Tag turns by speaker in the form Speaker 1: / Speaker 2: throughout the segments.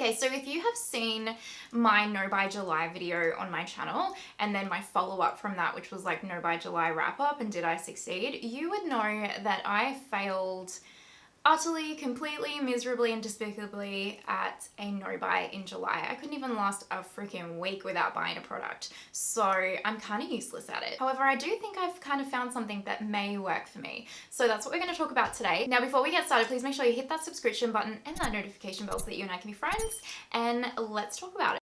Speaker 1: Okay, so if you have seen my No by July video on my channel and then my follow-up from that, which was like No by July wrap-up and did I succeed, you would know that I failed utterly, completely, miserably and despicably at a no buy in July. I couldn't even last a freaking week without buying a product. So I'm kind of useless at it. However, I do think I've kind of found something that may work for me. So that's what we're going to talk about today. Now, before we get started, please make sure you hit that subscription button and that notification bell so that you and I can be friends. And let's talk about it.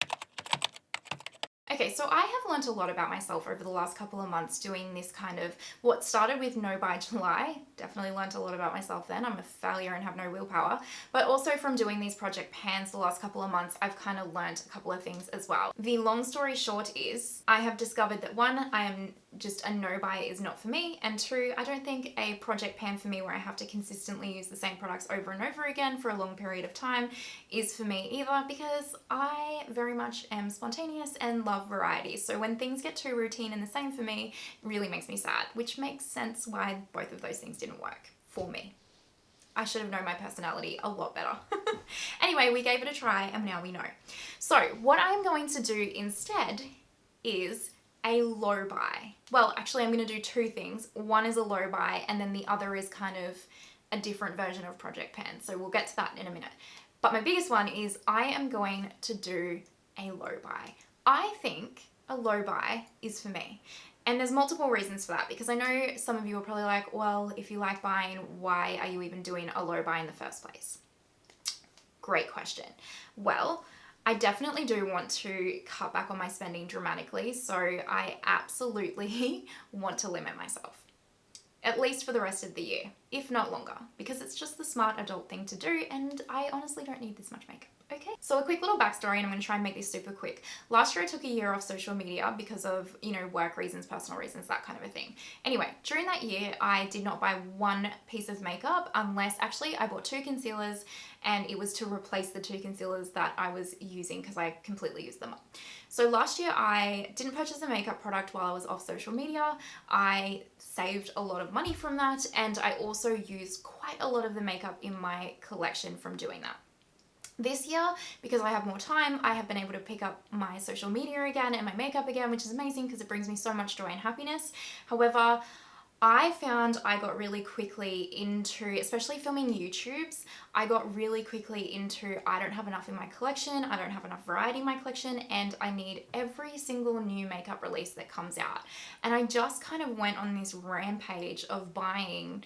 Speaker 1: Okay, so I have learned a lot about myself over the last couple of months doing this kind of, what started with No by July, definitely learned a lot about myself then, I'm a failure and have no willpower, but also from doing these project pans the last couple of months, I've kind of learned a couple of things as well. The long story short is, I have discovered that one, I am just a no buy is not for me, and two, I don't think a project pan for me where I have to consistently use the same products over and over again for a long period of time is for me either, because I very much am spontaneous and love variety. So when things get too routine and the same for me, it really makes me sad, which makes sense why both of those things didn't work for me. I should have known my personality a lot better. Anyway, we gave it a try and now we know. So what I'm going to do instead is a low buy. Well, actually I'm going to do two things. One is a low buy and then the other is kind of a different version of project pan. So we'll get to that in a minute. But my biggest one is I am going to do a low buy. I think a low buy is for me. And there's multiple reasons for that, because I know some of you are probably like, well, if you like buying, why are you even doing a low buy in the first place? Great question. Well, I definitely do want to cut back on my spending dramatically, so I absolutely want to limit myself. At least for the rest of the year, if not longer, because it's just the smart adult thing to do and I honestly don't need this much makeup. Okay, so a quick little backstory, and I'm going to try and make this super quick. Last year I took a year off social media because of, you know, work reasons, personal reasons, that kind of a thing. Anyway, during that year I did not buy one piece of makeup unless, actually I bought 2 concealers and it was to replace the 2 concealers that I was using because I completely used them up. So last year I didn't purchase a makeup product while I was off social media. I saved a lot of money from that, and I also used quite a lot of the makeup in my collection from doing that. This year, because I have more time, I have been able to pick up my social media again and my makeup again, which is amazing because it brings me so much joy and happiness. However, I found I got really quickly into, especially filming YouTubes, I got really quickly into, I don't have enough in my collection, I don't have enough variety in my collection, and I need every single new makeup release that comes out. And I just kind of went on this rampage of buying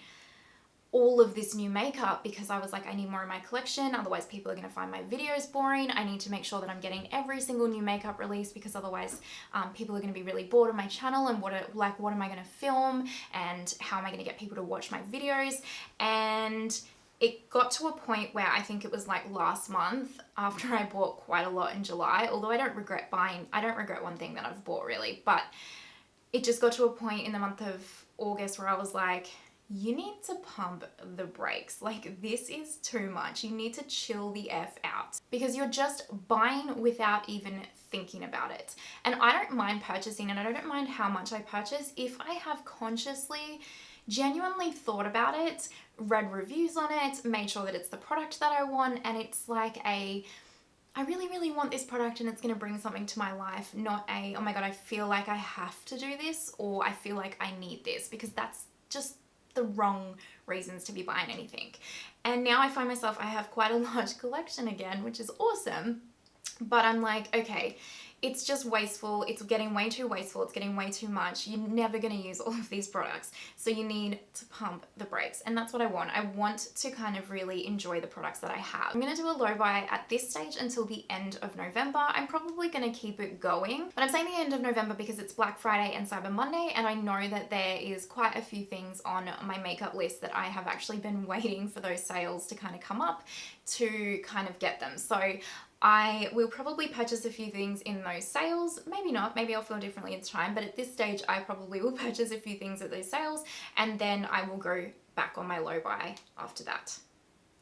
Speaker 1: all of this new makeup because I was like, I need more in my collection, otherwise people are going to find my videos boring. I need to make sure that I'm getting every single new makeup release because otherwise people are going to be really bored of my channel and what am I going to film and how am I going to get people to watch my videos. And it got to a point where I think it was like last month after I bought quite a lot in July, although I don't regret one thing that I've bought really, but it just got to a point in the month of August where I was like, you need to pump the brakes. Like, this is too much. You need to chill the F out because you're just buying without even thinking about it. And I don't mind purchasing, and I don't mind how much I purchase if I have consciously, genuinely thought about it, read reviews on it, made sure that it's the product that I want, and it's like I really, really want this product and it's going to bring something to my life, not oh my God, I feel like I have to do this or I feel like I need this, because that's just the wrong reasons to be buying anything. And now I find myself, I have quite a large collection again, which is awesome, but I'm like, okay, it's just wasteful. It's getting way too wasteful. It's getting way too much. You're never going to use all of these products. So you need to pump the brakes. And that's what I want. I want to kind of really enjoy the products that I have. I'm going to do a low buy at this stage until the end of November. I'm probably going to keep it going. But I'm saying the end of November because it's Black Friday and Cyber Monday. And I know that there is quite a few things on my makeup list that I have actually been waiting for those sales to kind of come up to kind of get them. So I will probably purchase a few things in those sales, maybe not, maybe I'll feel differently in time, but at this stage I probably will purchase a few things at those sales and then I will go back on my low buy after that.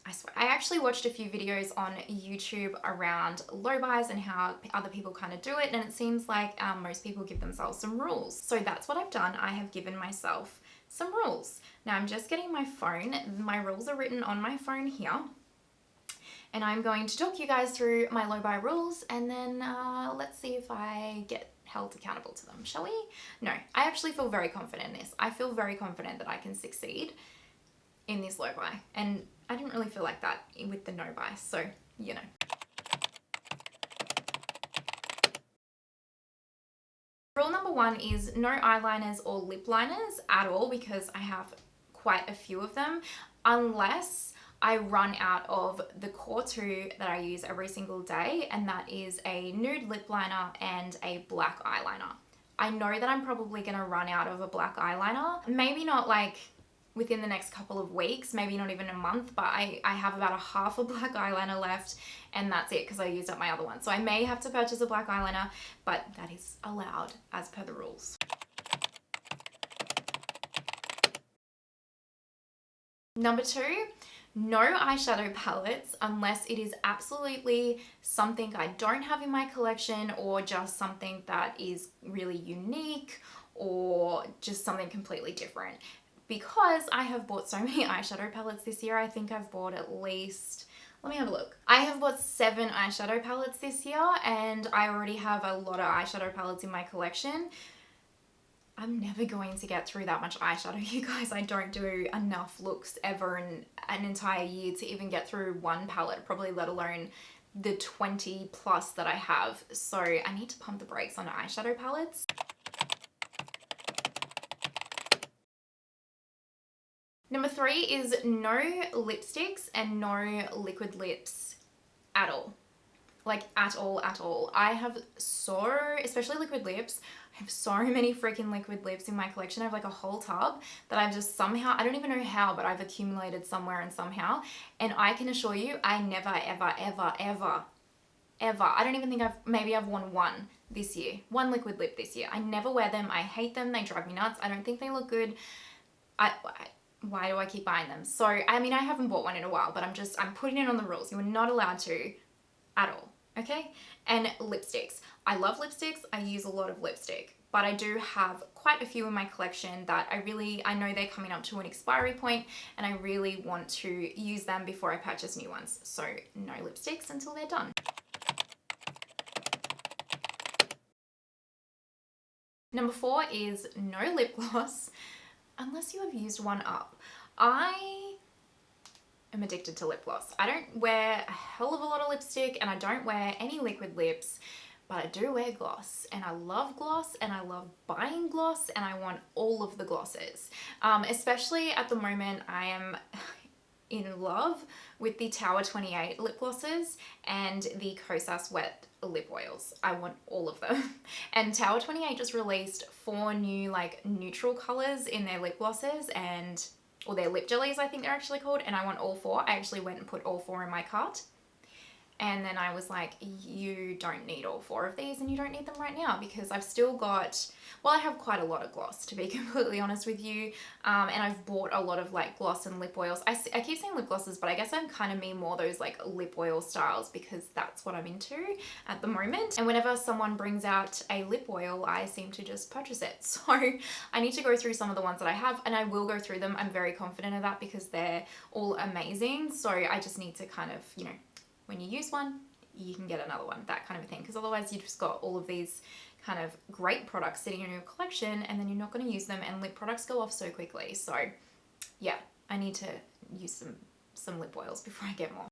Speaker 1: I swear. I actually watched a few videos on YouTube around low buys and how other people kind of do it, and it seems like most people give themselves some rules. So that's what I've done. I have given myself some rules. Now I'm just getting my phone. My rules are written on my phone here. and I'm going to talk you guys through my low buy rules, and then let's see if I get held accountable to them, shall we? No, I actually feel very confident in this. I feel very confident that I can succeed in this low buy, and I didn't really feel like that with the no buy, so you know. Rule number one is no eyeliners or lip liners at all, because I have quite a few of them, unless I run out of the core two that I use every single day, and that is a nude lip liner and a black eyeliner. I know that I'm probably gonna run out of a black eyeliner, maybe not like within the next couple of weeks, maybe not even a month, but I have about a half a black eyeliner left, and that's it because I used up my other one. So I may have to purchase a black eyeliner, but that is allowed as per the rules. Number two, no eyeshadow palettes unless it is absolutely something I don't have in my collection, or just something that is really unique, or just something completely different. Because I have bought so many eyeshadow palettes this year, I think I've bought at least, let me have a look. I have bought 7 eyeshadow palettes this year, and I already have a lot of eyeshadow palettes in my collection. I'm never going to get through that much eyeshadow, you guys. I don't do enough looks ever in an entire year to even get through one palette, probably let alone the 20 plus that I have. So I need to pump the brakes on eyeshadow palettes. Number 3 is no lipsticks and no liquid lips at all. Like at all. I have especially liquid lips, I have so many freaking liquid lips in my collection. I have like a whole tub that I've just somehow, I don't even know how, but I've accumulated somewhere and somehow. And I can assure you, I never, ever, I don't even think maybe I've worn one this year. One liquid lip this year. I never wear them. I hate them. They drive me nuts. I don't think they look good. Why do I keep buying them? So, I mean, I haven't bought one in a while, but I'm putting it on the rules. You are not allowed to at all. Okay? And lipsticks. I love lipsticks. I use a lot of lipstick, but I do have quite a few in my collection that I know they're coming up to an expiry point, and I really want to use them before I purchase new ones. So no lipsticks until they're done. Number 4 is no lip gloss unless you have used one up. I'm addicted to lip gloss. I don't wear a hell of a lot of lipstick, and I don't wear any liquid lips, but I do wear gloss, and I love gloss, and I love buying gloss, and I want all of the glosses. Especially at the moment, I am in love with the Tower 28 lip glosses and the Kosas wet lip oils. I want all of them. And Tower 28 just released 4 new like neutral colors in their lip glosses, or their lip jellies, I think they're actually called, and I want all 4. I actually went and put all 4 in my cart. And then I was like, you don't need all 4 of these, and you don't need them right now, because I've still got, well, I have quite a lot of gloss, to be completely honest with you. And I've bought a lot of like gloss and lip oils. I keep saying lip glosses, but I guess I'm kind of mean more those like lip oil styles, because that's what I'm into at the moment. And whenever someone brings out a lip oil, I seem to just purchase it. So I need to go through some of the ones that I have, and I will go through them. I'm very confident of that because they're all amazing. So I just need to kind of, you know, when you use one, you can get another one, that kind of a thing. Because otherwise you just got all of these kind of great products sitting in your collection, and then you're not going to use them, and lip products go off so quickly. So yeah, I need to use some lip oils before I get more.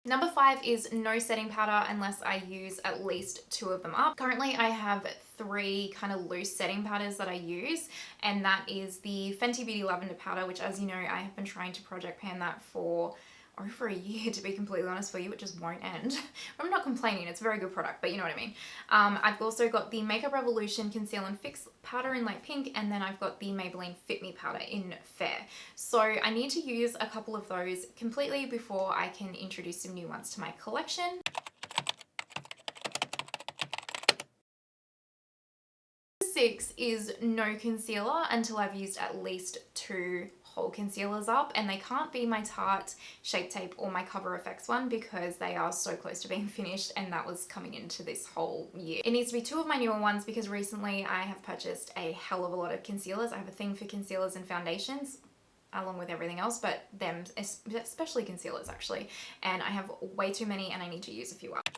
Speaker 1: Number 5 is no setting powder unless I use at least 2 of them up. Currently I have 3 kind of loose setting powders that I use, and that is the Fenty Beauty Lavender powder, which, as you know, I have been trying to project pan that for over a year, to be completely honest for you. It just won't end. I'm not complaining, it's a very good product, but you know what I mean. I've also got the Makeup Revolution Conceal and Fix powder in light pink, and then I've got the Maybelline Fit Me powder in fair. So I need to use a couple of those completely before I can introduce some new ones to my collection. Number 6 is no concealer until I've used at least 2 whole concealers up, and they can't be my Tarte Shape Tape or my Cover FX one because they are so close to being finished, and that was coming into this whole year. It needs to be 2 of my newer ones because recently I have purchased a hell of a lot of concealers. I have a thing for concealers and foundations. along with everything else, but them, especially concealers actually. And I have way too many and I need to use a few up.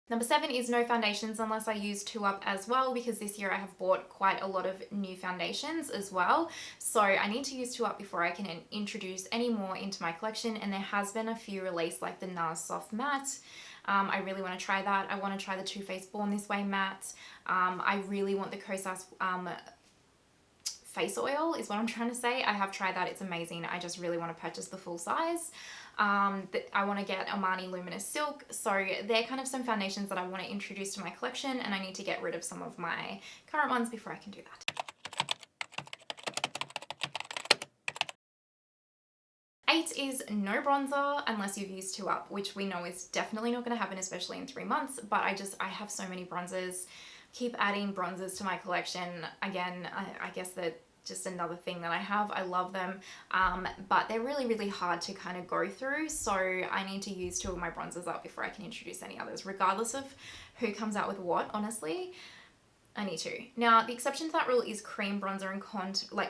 Speaker 1: Number 7 is no foundations unless I use 2UP as well, because this year I have bought quite a lot of new foundations as well. So I need to use 2UP before I can introduce any more into my collection. And there has been a few released, like the NARS Soft Matte. I really want to try that. I want to try the Too Faced Born This Way matte. I really want the Kosas face oil is what I'm trying to say. I have tried that. It's amazing. I just really want to purchase the full size. I want to get Armani Luminous Silk. So they're kind of some foundations that I want to introduce to my collection, and I need to get rid of some of my current ones before I can do that. 8 is no bronzer unless you've used 2UP, which we know is definitely not going to happen, especially in 3 months. But I have so many bronzers. Keep adding bronzers to my collection. Again, I guess that just another thing that I have. I love them, but they're really, really hard to kind of go through. So I need to use 2 of my bronzers up before I can introduce any others, regardless of who comes out with what, honestly. I need to. Now, the exception to that rule is cream bronzer and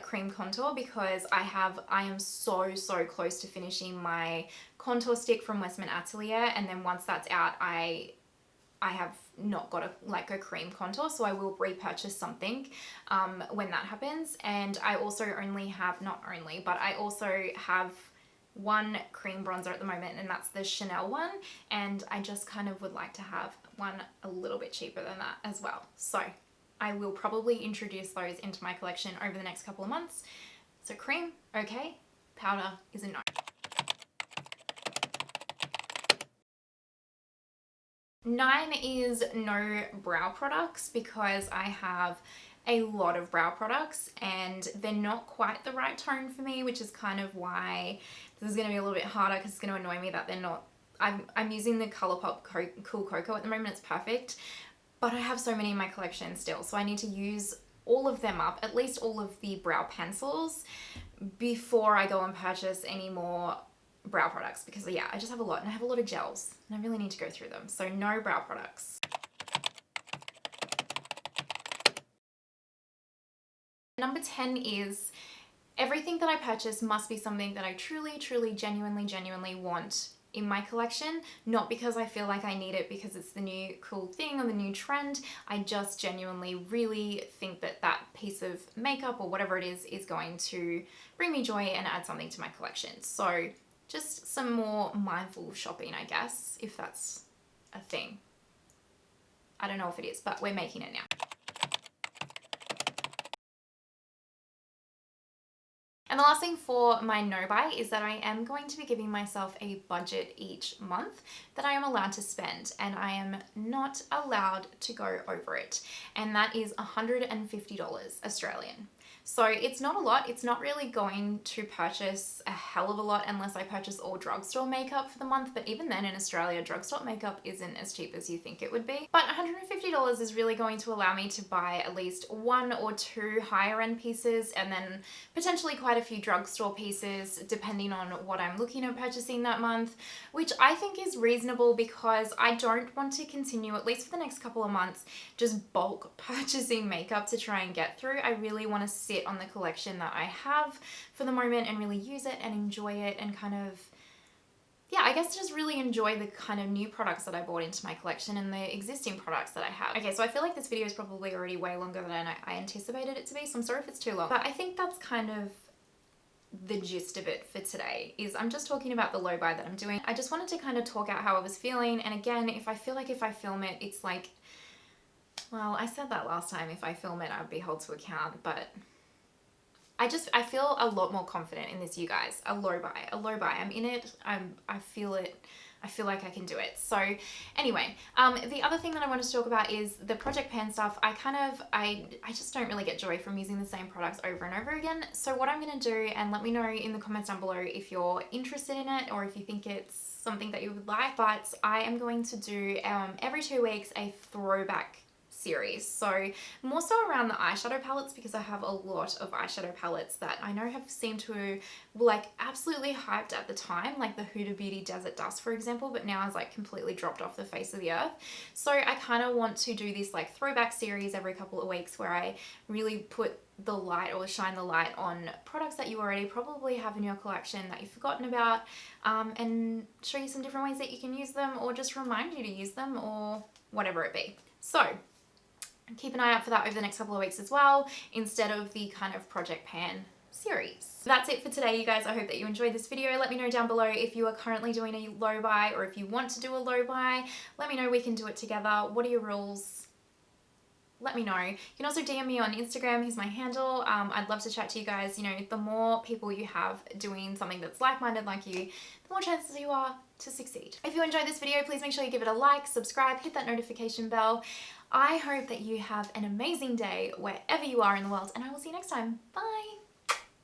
Speaker 1: cream contour, because I am so close to finishing my contour stick from Westman Atelier, and then once that's out, I have not got a cream contour, so I will repurchase something when that happens. And I also I also have one cream bronzer at the moment, and that's the Chanel one, and I just kind of would like to have one a little bit cheaper than that as well. So I will probably introduce those into my collection over the next couple of months. So cream, okay. Powder is a no. 9 is no brow products, because I have a lot of brow products and they're not quite the right tone for me, which is kind of why this is going to be a little bit harder, because it's going to annoy me that they're not. I'm using the Colourpop Cool Cocoa at the moment. It's perfect, but I have so many in my collection still, so I need to use all of them up, at least all of the brow pencils, before I go and purchase any more brow products, because yeah, I just have a lot, and I have a lot of gels and I really need to go through them. So no brow products. Number 10 is everything that I purchase must be something that I truly, genuinely want in my collection, not because I feel like I need it because it's the new cool thing or the new trend. I just genuinely really think that that piece of makeup or whatever it is going to bring me joy and add something to my collection. So just some more mindful shopping, I guess, if that's a thing. I don't know if it is, but we're making it now. And the last thing for my no buy is that I am going to be giving myself a budget each month that I am allowed to spend, and I am not allowed to go over it. And that is $150 Australian. So it's not a lot. It's not really going to purchase a hell of a lot unless I purchase all drugstore makeup for the month. But even then in Australia, drugstore makeup isn't as cheap as you think it would be. But $150 is really going to allow me to buy at least 1 or 2 higher end pieces, and then potentially quite a few drugstore pieces depending on what I'm looking at purchasing that month, which I think is reasonable, because I don't want to continue, at least for the next couple of months, just bulk purchasing makeup to try and get through. I really want to sit on the collection that I have for the moment and really use it and enjoy it, and kind of, yeah, I guess just really enjoy the kind of new products that I bought into my collection and the existing products that I have. Okay, so I feel like this video is probably already way longer than I anticipated it to be, so I'm sorry if it's too long. But I think that's kind of the gist of it for today. Is I'm just talking about the low buy that I'm doing. I just wanted to kind of talk out how I was feeling, and again, if I feel like if I film it, it's like, well, I said that last time, if I film it, I'd be held to account, but I feel a lot more confident in this, you guys. A low buy. I'm in it. I feel it. I feel like I can do it. So anyway, the other thing that I wanted to talk about is the Project Pan stuff. I just don't really get joy from using the same products over and over again. So what I'm going to do, and let me know in the comments down below if you're interested in it or if you think it's something that you would like, but I am going to do every 2 weeks a throwback series. So more so around the eyeshadow palettes, because I have a lot of eyeshadow palettes that I know have seemed to like absolutely hyped at the time, like the Huda Beauty Desert Dust, for example, but now has like completely dropped off the face of the earth. So I kind of want to do this like throwback series every couple of weeks where I really put the light or shine the light on products that you already probably have in your collection that you've forgotten about, and show you some different ways that you can use them, or just remind you to use them, or whatever it be. So keep an eye out for that over the next couple of weeks as well, instead of the kind of Project Pan series. That's it for today, you guys. I hope that you enjoyed this video. Let me know down below if you are currently doing a low buy, or if you want to do a low buy. Let me know, we can do it together. What are your rules? Let me know. You can also DM me on Instagram. Here's my handle. I'd love to chat to you guys. You know, the more people you have doing something that's like-minded like you, the more chances you are to succeed. If you enjoyed this video, please make sure you give it a like, subscribe, hit that notification bell. I hope that you have an amazing day wherever you are in the world, and I will see you next time. Bye.